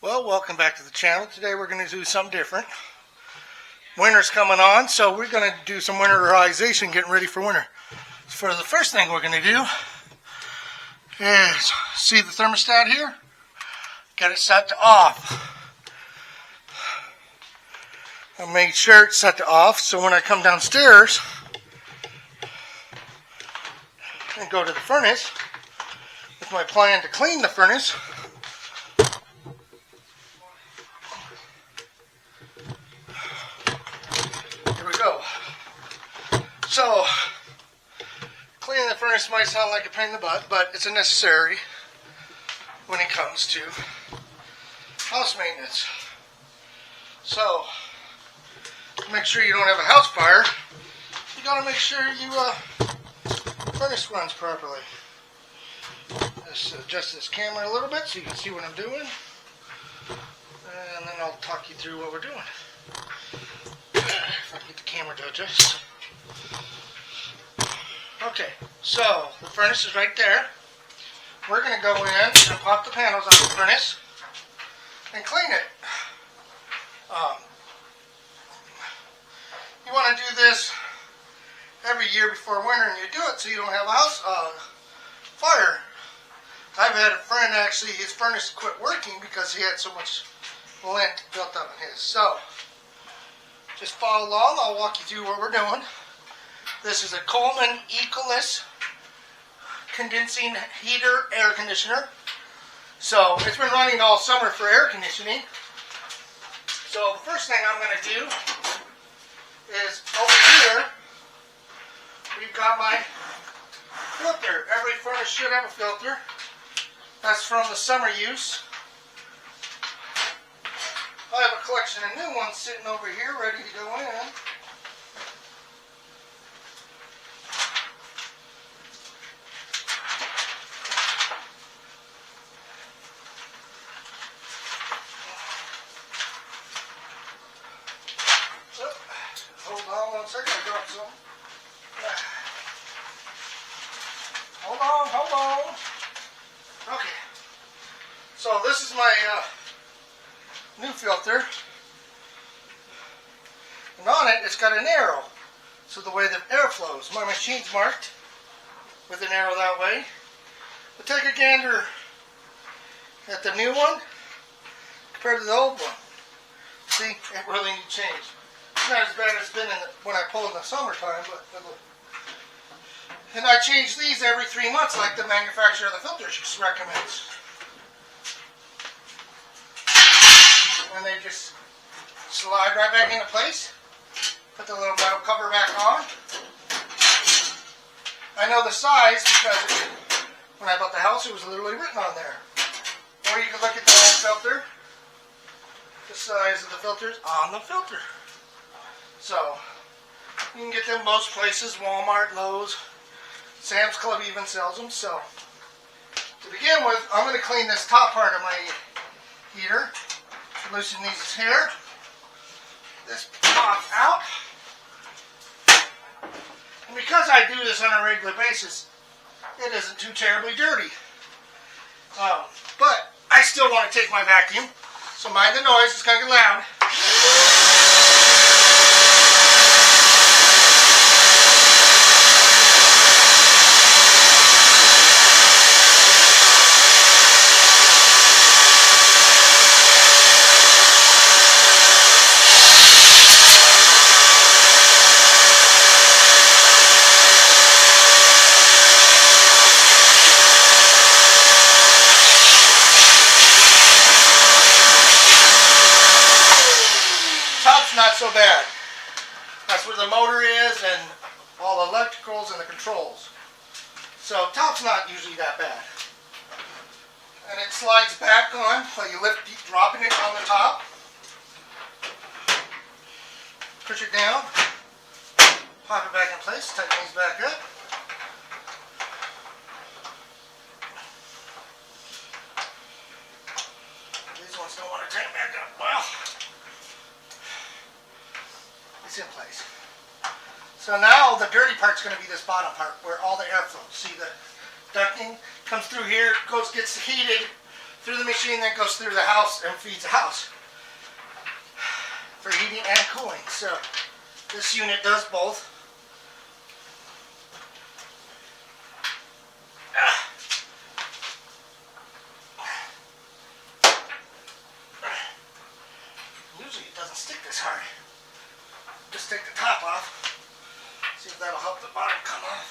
Well, welcome back to the channel. Today we're going to do something different. Winter's coming on, so we're going to do some winterization, getting ready for winter. For the first thing we're going to do is, see the thermostat here? Get it set to off. I made sure it's set to off, so when I come downstairs and go to the furnace, with my plan to clean the furnace, so, cleaning the furnace might sound like a pain in the butt, but it's a necessary when it comes to house maintenance. So, to make sure you don't have a house fire, you gotta make sure furnace runs properly. Let's adjust this camera a little bit so you can see what I'm doing, and then I'll talk you through what we're doing. If I can get the camera to adjust. Okay, so the furnace is right there. We're going to go in and pop the panels out of the furnace and clean it. You want to do this every year before winter, and you do it so you don't have a house fire. I've had a friend actually, his furnace quit working because he had so much lint built up in his. So, just follow along. I'll walk you through what we're doing. This is a Coleman Ecoless condensing heater air conditioner. So it's been running all summer for air conditioning. So the first thing I'm going to do is over here, we've got my filter. Every furnace should have a filter. That's from the summer use. I have a collection of new ones sitting over here ready to go in. Hold on 1 second, I dropped some. Hold on. Okay. So this is my new filter. And on it, it's got an arrow. So the way the air flows. My machine's marked with an arrow that way. But take a gander at the new one compared to the old one. See, it really needs change. It's not as bad as it's been when I pull in the summertime, but and I change these every 3 months like the manufacturer of the filter recommends. And they just slide right back into place. Put the little metal cover back on. I know the size because when I bought the house it was literally written on there. Or you can look at the old filter. The size of the filters on the filter. So, you can get them most places, Walmart, Lowe's, Sam's Club even sells them. So, to begin with, I'm going to clean this top part of my heater. Loosen these here. This pop out. And because I do this on a regular basis, it isn't too terribly dirty. But I still want to take my vacuum. So mind the noise, it's going to get loud. Not so bad. That's where the motor is and all the electricals and the controls. So top's not usually that bad. And it slides back on while you dropping it on the top. Push it down. Pop it back in place. Tighten these back up. These ones don't want to tighten back up well. In place. So now the dirty part's going to be this bottom part where all the air flows. See the ducting comes through here, gets heated through the machine, then goes through the house and feeds the house for heating and cooling. So this unit does both. Usually it doesn't stick this hard. Just take the top off. See if that'll help the bottom come off.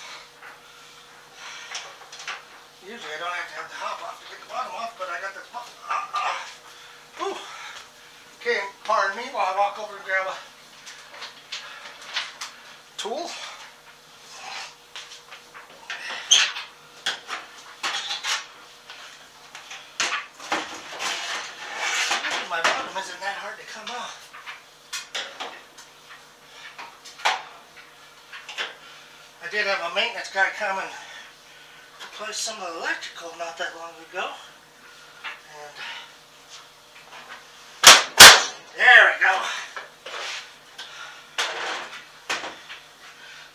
Usually I don't have to have the top off to get the bottom off, but I got this bottom. Okay, pardon me while I walk over and grab a tool. My bottom isn't that hard to come off. I did have a maintenance guy come and replace some of the electrical not that long ago. And there we go.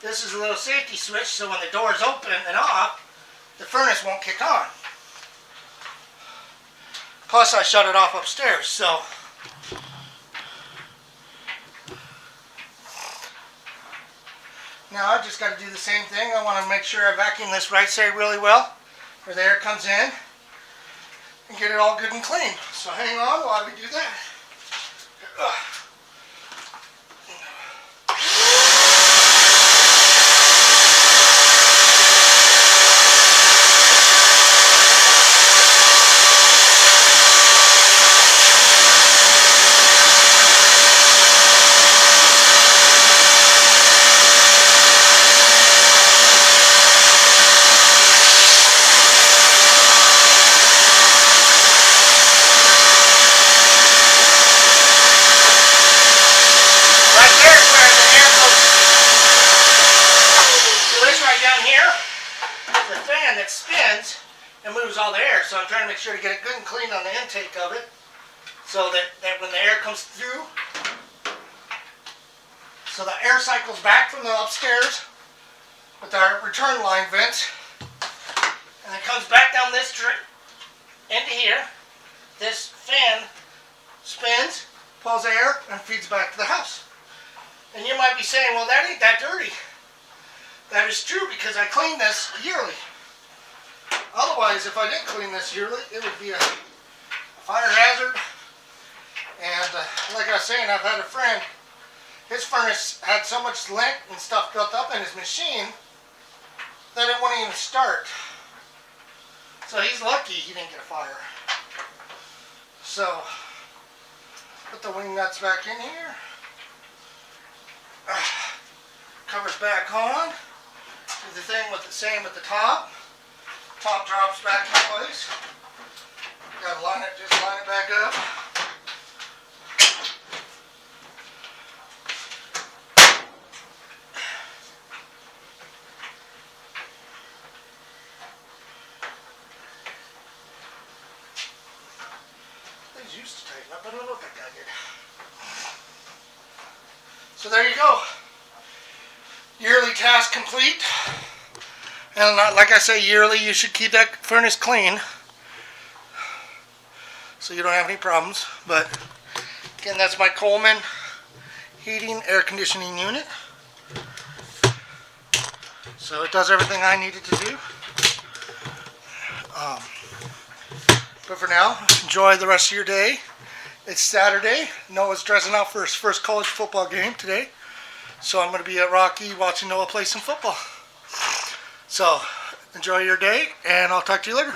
This is a little safety switch, so when the door is open and off, the furnace won't kick on. Plus I shut it off upstairs, so now I've just got to do the same thing. I want to make sure I vacuum this right side really well where the air comes in and get it all good and clean. So hang on while we do that. That spins and moves all the air, so I'm trying to make sure to get it good and clean on the intake of it, so that when the air comes through, so the air cycles back from the upstairs with our return line vents, and it comes back down this into here. This fan spins, pulls air, and feeds back to the house. And you might be saying, well, that ain't that dirty. That is true, because I clean this yearly. Otherwise, if I didn't clean this yearly, it would be a fire hazard. And like I was saying, I've had a friend, his furnace had so much lint and stuff built up in his machine that it wouldn't even start. So he's lucky he didn't get a fire. So, put the wing nuts back in here. Covers back on. Do the thing with the same at the top. Top drops back in place. Gotta line it, just line it back up. These used to tighten up, but I don't know if that guy did. So there you go. Yearly task complete. And like I say, yearly you should keep that furnace clean so you don't have any problems. But again, that's my Coleman heating air conditioning unit. So it does everything I needed to do. But for now, enjoy the rest of your day. It's Saturday. Noah's dressing out for his first college football game today. So I'm going to be at Rocky watching Noah play some football. So, enjoy your day, and I'll talk to you later.